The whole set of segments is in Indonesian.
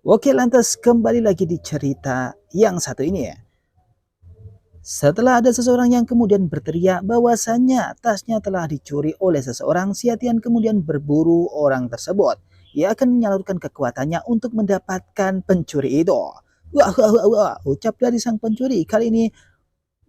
Oke, lantas kembali lagi di cerita yang satu ini ya. Setelah ada seseorang yang kemudian berteriak bahwasannya tasnya telah dicuri oleh seseorang, si Atian kemudian berburu orang tersebut. Ia akan menyalurkan kekuatannya untuk mendapatkan pencuri itu. Wah, wah, wah, wah, ucap dari sang pencuri kali ini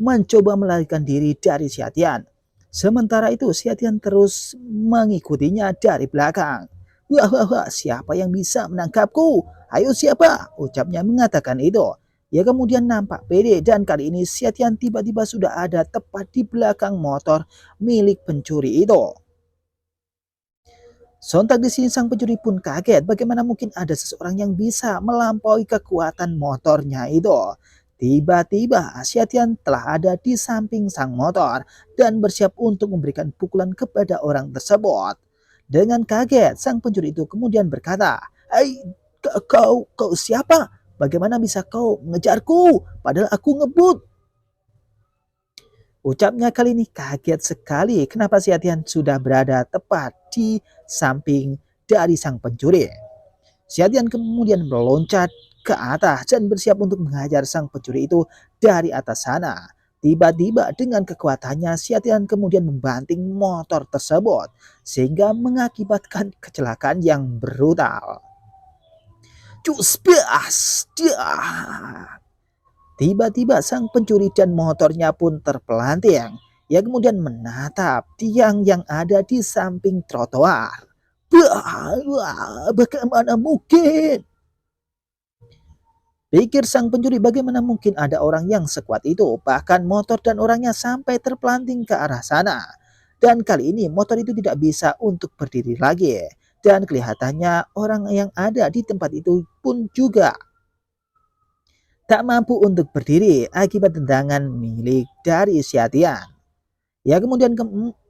mencoba melarikan diri dari si Atian. Sementara itu si Atian terus mengikutinya dari belakang. Wah, wah, wah, siapa yang bisa menangkapku? Ayo siapa? Ucapnya mengatakan itu. Ia kemudian nampak pede dan kali ini si Atian tiba-tiba sudah ada tepat di belakang motor milik pencuri itu. Sontak di sini sang pencuri pun kaget bagaimana mungkin ada seseorang yang bisa melampaui kekuatan motornya itu. Tiba-tiba Asyatian telah ada di samping sang motor dan bersiap untuk memberikan pukulan kepada orang tersebut. Dengan kaget, sang pencuri itu kemudian berkata, "Hei, kau siapa? Bagaimana bisa kau mengejarku? Padahal aku ngebut." Ucapnya kali ini kaget sekali kenapa si Atian sudah berada tepat di samping dari sang pencuri. Si Atian kemudian meloncat ke atas dan bersiap untuk menghajar sang pencuri itu dari atas sana. Tiba-tiba dengan kekuatannya si Atian kemudian membanting motor tersebut sehingga mengakibatkan kecelakaan yang brutal. Cus, bias, dia. Tiba-tiba sang pencuri dan motornya pun terpelanting. Ia kemudian menatap tiang yang ada di samping trotoar. Wah, bagaimana mungkin? Pikir sang pencuri, bagaimana mungkin ada orang yang sekuat itu. Bahkan motor dan orangnya sampai terpelanting ke arah sana. Dan kali ini motor itu tidak bisa untuk berdiri lagi. Dan kelihatannya orang yang ada di tempat itu pun juga tak mampu untuk berdiri akibat tendangan milik dari Xiatian. Ia kemudian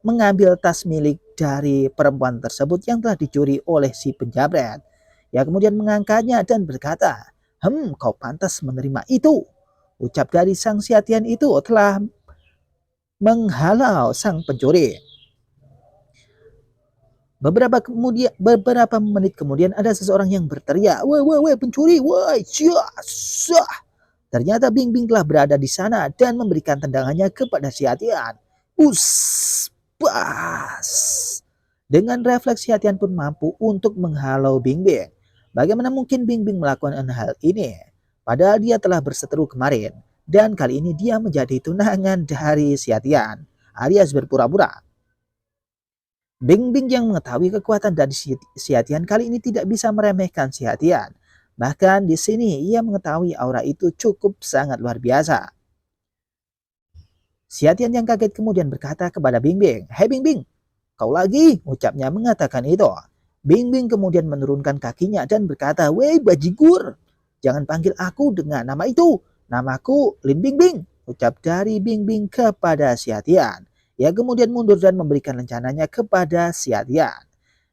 mengambil tas milik dari perempuan tersebut yang telah dicuri oleh si penjabret. Ia kemudian mengangkatnya dan berkata, kau pantas menerima itu." Ucap dari sang Xiatian itu telah menghalau sang pencuri. Beberapa menit kemudian ada seseorang yang berteriak, "Woi, woi, woi, pencuri, woi, syah." Ternyata Bing Bing telah berada di sana dan memberikan tendangannya kepada si Atian. Pas. Dengan refleks si Atian pun mampu untuk menghalau Bing Bing. Bagaimana mungkin Bing Bing melakukan hal ini? Padahal dia telah berseteru kemarin. Dan kali ini dia menjadi tunangan dari si Atian, alias berpura-pura. Bing Bing yang mengetahui kekuatan dari si Atian kali ini tidak bisa meremehkan si Atian. Bahkan di sini ia mengetahui aura itu cukup sangat luar biasa. Si Atian yang kaget kemudian berkata kepada Bing Bing, "Hei Bing Bing, kau lagi?" Ucapnya mengatakan itu. Bing Bing kemudian menurunkan kakinya dan berkata, "Weh bajigur, jangan panggil aku dengan nama itu. Namaku Lin Bing Bing." Ucap dari Bing Bing kepada si Atian. Ia kemudian mundur dan memberikan rencananya kepada si Atian.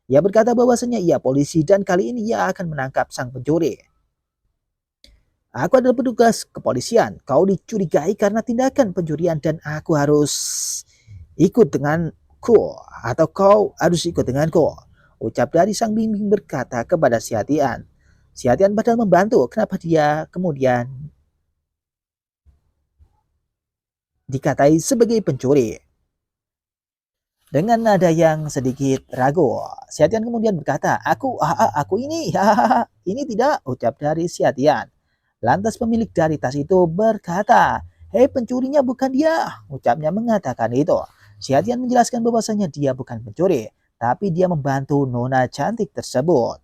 Ia berkata bahwasanya ia polisi dan kali ini ia akan menangkap sang pencuri. "Aku adalah petugas kepolisian. Kau dicurigai karena tindakan pencurian dan aku harus ikut denganku atau kau harus ikut denganku." Ucap dari sang bimbing berkata kepada si Atian. Si Atian padahal membantu, kenapa dia kemudian dikatai sebagai pencuri? Dengan nada yang sedikit ragu, si Atian kemudian berkata, aku ini, hahaha, ini tidak," ucap dari si Atian. Lantas pemilik dari tas itu berkata, "Hei pencurinya bukan dia," ucapnya mengatakan itu. Si Atian menjelaskan bahwasanya dia bukan pencuri, tapi dia membantu nona cantik tersebut.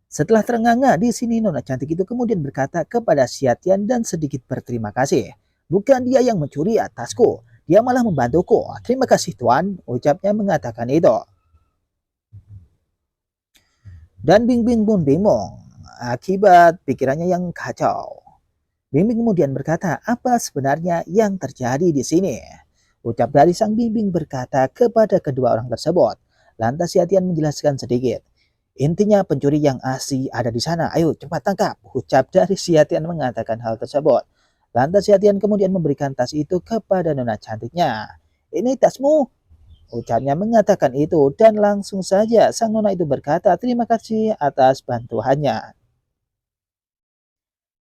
Setelah terengah-engah di sini nona cantik itu kemudian berkata kepada si Atian dan sedikit berterima kasih. "Bukan dia yang mencuri atasku, dia malah membantuku. Terima kasih tuan," ucapnya mengatakan itu. Dan Bing Bing pun bingung akibat pikirannya yang kacau. Bing Bing kemudian berkata, "Apa sebenarnya yang terjadi di sini?" Ucap dari sang Bing Bing berkata kepada kedua orang tersebut. Lantas si Atian menjelaskan sedikit. "Intinya pencuri yang asli ada di sana. Ayo cepat tangkap." Ucap dari si Atian mengatakan hal tersebut. Lantas si Atian kemudian memberikan tas itu kepada nona cantiknya. "Ini tasmu." ucapnya mengatakan itu dan langsung saja sang nona itu berkata terima kasih atas bantuannya.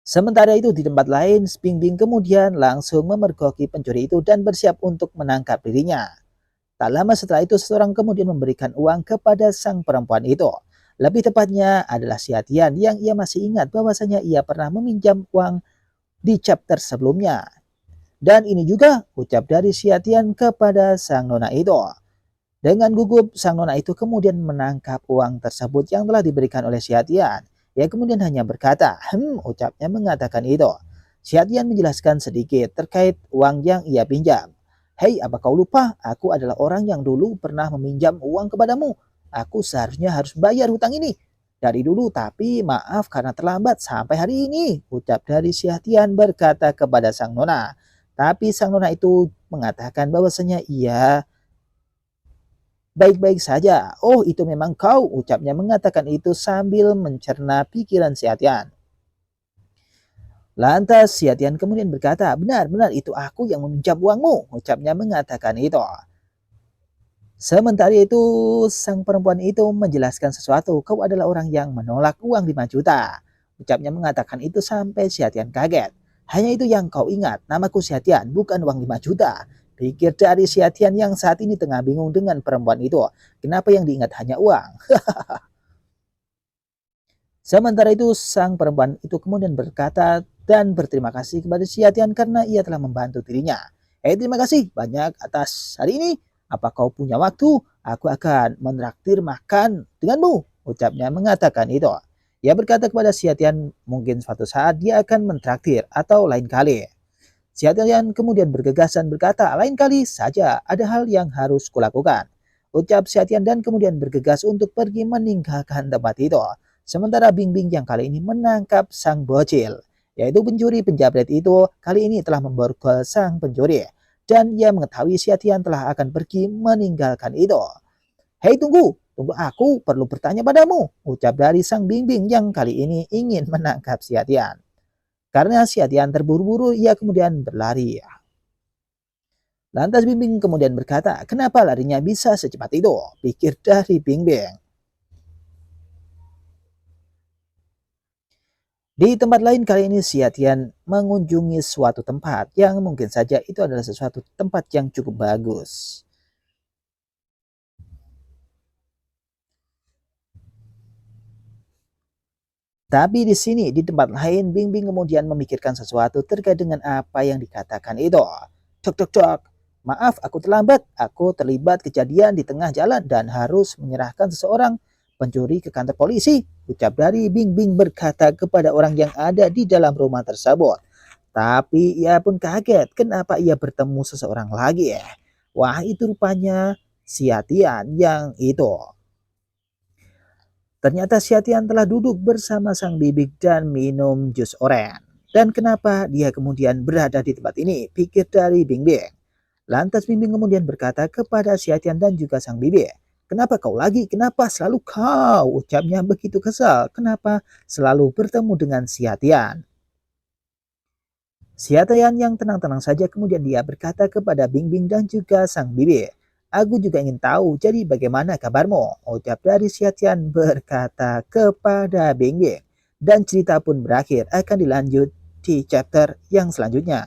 Sementara itu di tempat lain, Bingbing kemudian langsung memergoki pencuri itu dan bersiap untuk menangkap dirinya. Tak lama setelah itu seseorang kemudian memberikan uang kepada sang perempuan itu. Lebih tepatnya adalah si Atian yang ia masih ingat bahwasanya ia pernah meminjam uang di chapter sebelumnya. Dan ini juga ucap dari si Atian kepada sang nona itu. Dengan gugup, sang nona itu kemudian menangkap uang tersebut yang telah diberikan oleh si Atian. Ia kemudian hanya berkata, ucapnya mengatakan itu. Si Atian menjelaskan sedikit terkait uang yang ia pinjam. Hei, apa kau lupa? Aku adalah orang yang dulu pernah meminjam uang kepadamu. Aku seharusnya harus bayar hutang ini. Dari dulu, tapi maaf karena terlambat sampai hari ini. Ucap dari si Atian berkata kepada sang nona. Tapi sang nona itu mengatakan bahwasanya ia baik-baik saja. Oh, itu memang kau, ucapnya mengatakan itu sambil mencerna pikiran si Atian. Lantas si Atian kemudian berkata, benar-benar itu aku yang meminjam uangmu, ucapnya mengatakan itu. Sementara itu, sang perempuan itu menjelaskan sesuatu, kau adalah orang yang menolak uang 5 juta. Ucapnya mengatakan itu sampai si Atian kaget. Hanya itu yang kau ingat, namaku si Atian, bukan uang 5 juta. Pikir dari si Atian yang saat ini tengah bingung dengan perempuan itu. Kenapa yang diingat hanya uang? Sementara itu, sang perempuan itu kemudian berkata dan berterima kasih kepada si Atian karena ia telah membantu dirinya. Terima kasih banyak atas hari ini. Apa kau punya waktu? Aku akan menraktir makan denganmu. Ucapnya mengatakan itu. Ia berkata kepada si Atian mungkin suatu saat dia akan mentraktir atau lain kali. Si Atian kemudian bergegas dan berkata, lain kali saja ada hal yang harus kulakukan. Ucap si Atian dan kemudian bergegas untuk pergi meninggalkan tempat itu. Sementara Bingbing yang kali ini menangkap sang bocil, yaitu pencuri penjabret itu kali ini telah memborgol sang pencuri. Dan ia mengetahui si Atian telah akan pergi meninggalkan itu. Hei tunggu, tunggu aku perlu bertanya padamu, ucap dari sang Bingbing yang kali ini ingin menangkap si Atian. Karena si Atian terburu-buru, ia kemudian berlari. Lantas Bingbing kemudian berkata, kenapa larinya bisa secepat itu? Pikir dari Bingbing. Di tempat lain kali ini si Atian mengunjungi suatu tempat yang mungkin saja itu adalah sesuatu tempat yang cukup bagus. Tapi di sini di tempat lain Bingbing kemudian memikirkan sesuatu terkait dengan apa yang dikatakan itu. Cok cok cok. Maaf aku terlambat. Aku terlibat kejadian di tengah jalan dan harus menyerahkan seseorang pencuri ke kantor polisi. Ucap dari Bingbing berkata kepada orang yang ada di dalam rumah tersebut. Tapi ia pun kaget kenapa ia bertemu seseorang lagi ya. Wah itu rupanya si Atian yang itu. Ternyata si Atian telah duduk bersama sang bibik dan minum jus oren. Dan kenapa dia kemudian berada di tempat ini? Pikir dari Bingbing. Lantas Bingbing kemudian berkata kepada si Atian dan juga sang bibik. Kenapa kau lagi? Kenapa selalu kau? Ucapnya begitu kesal. Kenapa selalu bertemu dengan si Atian? Si Atian yang tenang-tenang saja kemudian dia berkata kepada Bingbing dan juga sang bibi. Aku juga ingin tahu, jadi bagaimana kabarmu? Ucap dari si Atian berkata kepada Bingbing. Dan cerita pun berakhir, akan dilanjut di chapter yang selanjutnya.